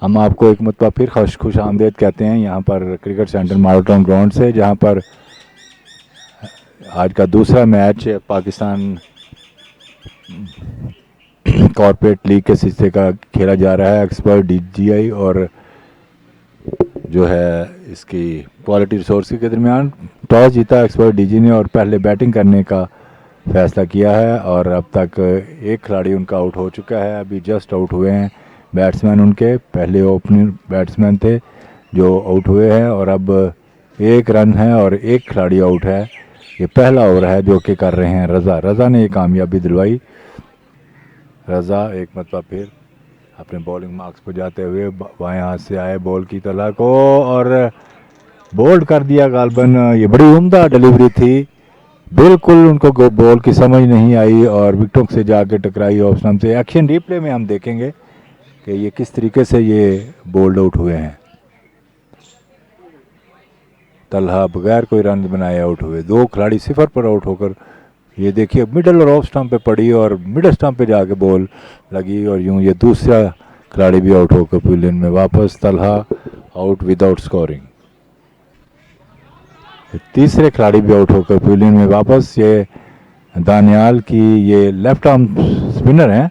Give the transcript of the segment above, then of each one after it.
हम आपको एक मरतबा फिर खुश आमदेद कहते हैं यहाँ पर cricket centre model town ground से, जहाँ पर आज का दूसरा मैच पाकिस्तान कॉर्पोरेट लीग के सिलसिले का खेला जा रहा है। एक्सपर्ट डीजीआई और जो है इसकी क्वालिटी रिसोर्स के दरमियान टॉस जीता एक्सपर्ट डीजी ने और पहले बैटिंग करने का फैसला किया है। और अब तक एक खिलाड़ी उनका आउट हो चुका है, अभी जस्ट आउट हुए हैं बैट्समैन उनके। पहले ओपनिंग बैट्समैन थे जो आउट हुए हैं और अब एक रन है और एक खिलाड़ी आउट है। ये पहला ओवर है जो कि कर रहे हैं रज़ा ने ये कामयाबी दिलवाई। रज़ा एक मतलब फिर अपने बॉलिंग मार्क्स पर जाते हुए बाएं हाथ से आए बॉल की तला को और बोल्ड कर दिया गालबन। ये बड़ी उम्दा डिलीवरी थी, बिल्कुल उनको बॉल की समझ नहीं आई और विकेटों से जाके टकराई ऑफ स्टंप से। एक्शन रिप्ले में हम देखेंगे कि ये किस तरीके से ये बोल्ड आउट हुए हैं। तलहा बगैर कोई रन बनाए आउट हुए, दो खिलाड़ी सिफर पर आउट होकर ये देखिए मिडल और ऑफ स्टंप पे पड़ी और मिडल स्टंप पे जाके बॉल लगी और यूं ये दूसरा खिलाड़ी भी आउट होकर पवेलियन में वापस। Talha out without scoring. तीसरे खिलाड़ी भी आउट होकर पवेलियन में वापस। ये दानियाल की ये लेफ्ट आर्म स्पिनर हैं,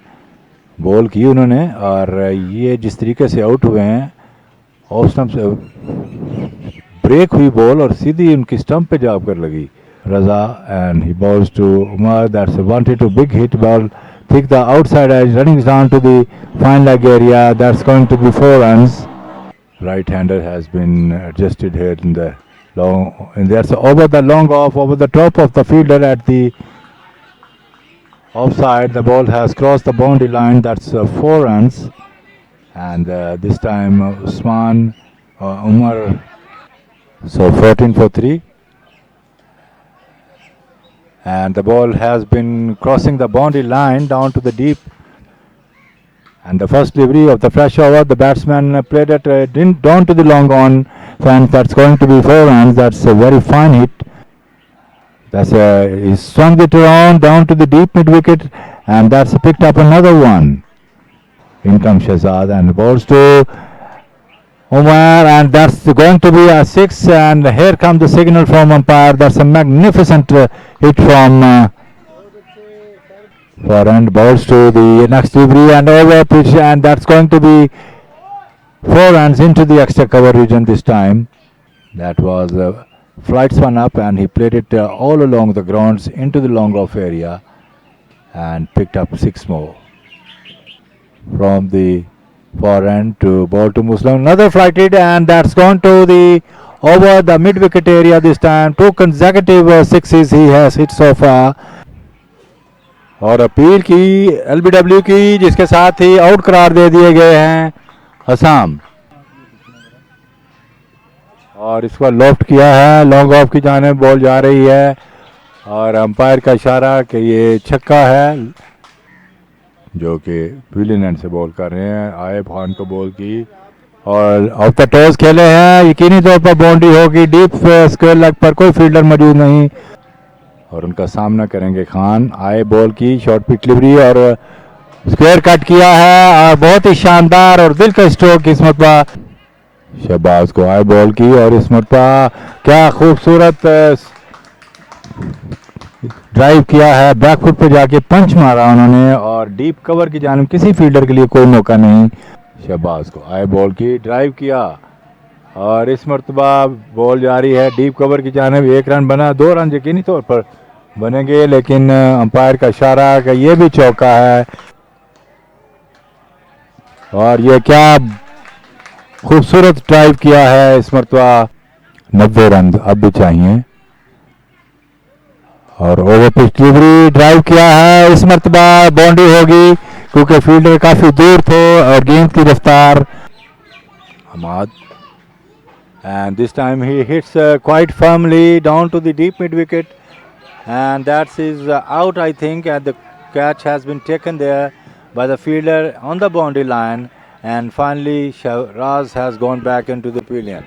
बॉल की उन्होंने और ये जिस तरीके से आउट हुए हैं ऑफ स्टंप से ब्रेक हुई बॉल और सीधी उनकी स्टंप पे जाकर लगी। Raza and he bowls to Umar. That's a 1-2 big hit ball. Pick the outside edge, running down to the fine leg area. That's going to be 4 runs. Right-hander has been adjusted here in the long, and that's over the long off, over the top of the fielder at the offside. The ball has crossed the boundary line. That's 4 runs, and this time Usman Umar. So 14 for 3. And the ball has been crossing the boundary line down to the deep. And the first delivery of the fresh over, the batsman played it down to the long on, and that's going to be 4 runs. That's a very fine hit. He swung it around down to the deep mid wicket, and that's picked up another one. In comes Shahzad and balls to Umar, and that's going to be a 6, and here comes the signal from umpire. That's a magnificent hit from forehand. Balls to the next delivery and over pitch, and that's going to be 4 runs into the extra cover region this time. That was flight spun up and he played it all along the grounds into the long off area and picked up 6 more. From the forehand to ball to Muslim, another flight hit, and that's gone to the over the mid wicket area this time. 2 consecutive 6s he has hit so far. और appeal की LBW की, जिसके साथ ही out करार दे दिए गए हैं हसाम। और इस पर लॉफ्ट किया है, लॉन्ग ऑफ की जाने बॉल जा रही है और अंपायर का इशारा कि ये छक्का है, जो कि पवेलियन एंड से बॉल कर रहे हैं। आए खान को बॉल की और ऑफ द टॉस खेले हैं, यकीनी तौर पर बाउंड्री होगी। डीप स्क्वायर लेग पर कोई फील्डर मौजूद नहीं और उनका सामना करेंगे खान। आए बॉल की शॉर्ट पिच डिलीवरी और स्क्वायर कट किया है और बहुत ही शानदार और दिलकश स्ट्रोक इस मरतबा शहबाज को आए बॉल की। और इस मरतबा क्या खूबसूरत ड्राइव किया है, बैक फुट पे जाके पंच मारा उन्होंने और डीप कवर की जानिब किसी फील्डर के लिए कोई मौका नहीं। शहबाज को आए बॉल की ड्राइव किया और इस मरतबा बॉल जारी है डीप कवर की जानिब। 1 रन बना, 2 रन यकीनी तौर पर बनेंगे, लेकिन अंपायर का इशारा कि ये भी चौका है। और ये क्या खूबसूरत ड्राइव किया है इस मरतबा। 90 रन अब भी चाहिए और ओवर पिच डिलीवरी ड्राइव किया है, इस मरतबा बाउंड्री होगी क्योंकि फील्डर काफी दूर थे और गेंद की रफ्तार Hammad. And this time he hits quite firmly down to the deep mid wicket and that's is out I think, and the catch has been taken there by the fielder on the boundary line and finally Shahraz has gone back into the pavilion.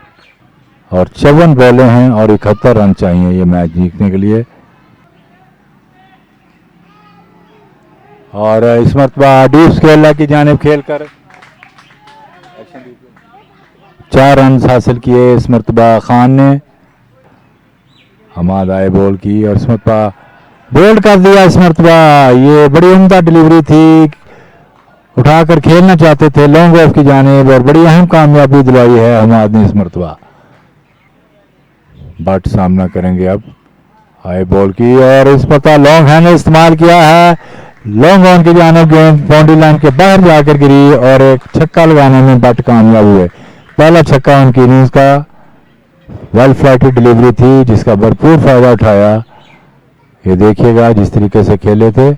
और 54 बॉलें हैं और 71 run चाहिए ये match जीतने के लिए। और इस मरतबा डीप स्क्वायर लेग की जानिब खेलकर एक्शन 4 रन हासिल किए इस मरतबा खान ने। हमाद आए बॉल की और इस मरतबा बोल्ड कर दिया इस मरतबा। ये बड़ी उम्दा डिलीवरी थी, उठाकर खेलना चाहते थे लॉन्ग ऑफ की जानिब और बड़ी अहम कामयाबी दिलाई है हमाद ने इस मरतबा। बट सामना करेंगे अब हाई बॉल की और इस मरतबा लॉन्ग हैंड इस्तेमाल किया है। लॉन्ग ऑन की जानिब गेंद बाउंड्री लाइन के बाहर जाकर गिरी और एक छक्का लगाने में बट कामयाब हुए। पहला छक्का उनकी इनिंग्स का वेल फ्लाइटेड डिलीवरी थी जिसका भरपूर फायदा उठाया। ये देखिएगा जिस तरीके से खेले थे,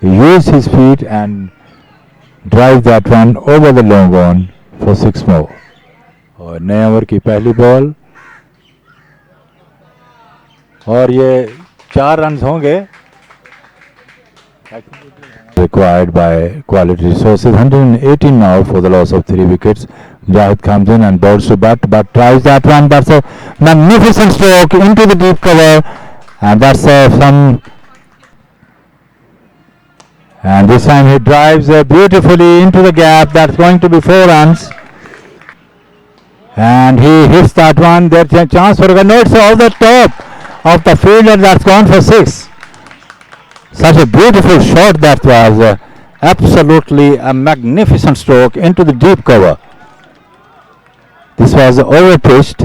use his feet and drive that one over the long on for 6 more। और नए ओवर की पहली बॉल और ये 4 रन होंगे required by Quality Resources। 118 now for the loss of 3 wickets। Jahid comes in and bowls to bat, but tries that one. That's a magnificent stroke into the deep cover, and that's some. And this time he drives beautifully into the gap. That's going to be 4 runs. And he hits that one. There's a chance for a no. It's over the top of the fielder. That's gone for 6. Such a beautiful shot that was. Absolutely a magnificent stroke into the deep cover. This was over pitched.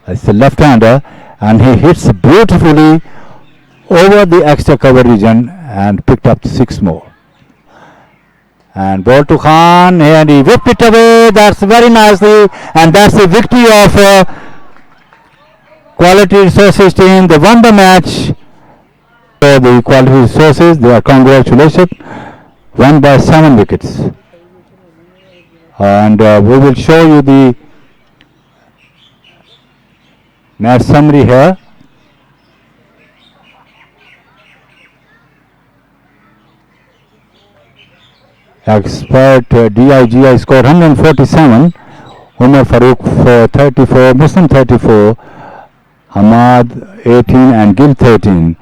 It's the left-hander, and he hits beautifully over the extra cover region and picked up 6 more. And ball to Khan, and he whipped it away. That's very nicely, and that's the victory of Quality Resources team. They won the match. So the Quality Resources, their congratulations, won by 7 wickets. And we will show you the match summary here. Expert DIGI scored 147, Umar Farooq for 34, Muslim 34, Hamad 18 and Gil 13.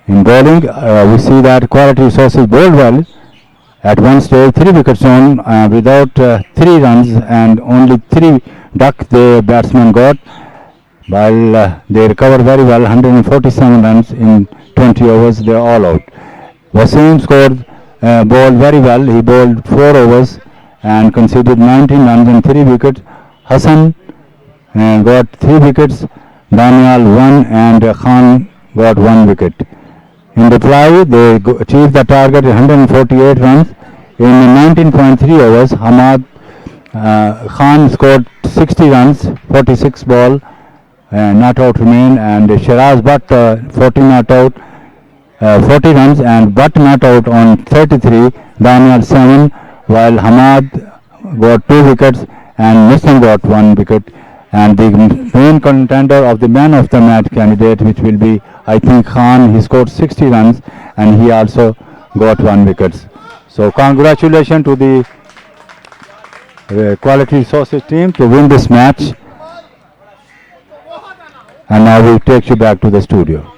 In bowling, we see that Quality Resources bowled well. At one stage, 3 wickets on without 3 runs, and only 3 duck the batsman got, while they recovered very well, 147 runs in 20 overs. They are all out. Wasim scored, bowled very well. He bowled 4 overs and conceded 19 runs and 3 wickets. Hassan got 3 wickets. Daniel 1 and Khan got 1 wicket. In reply, they achieved the target 148 runs in 19.3 overs. Hamad Khan scored 60 runs, 46 ball, not out remain, and Shiraz Butt 40 not out, 40 runs, and Butt not out on 33. Daniel 7, while Hamad got 2 wickets and Muslim got 1 wicket. And the main contender of the man of the match candidate, which will be, I think, Khan, he scored 60 runs and he also got 1 wicket. So congratulations to the Quality Resources team to win this match. And now we take you back to the studio.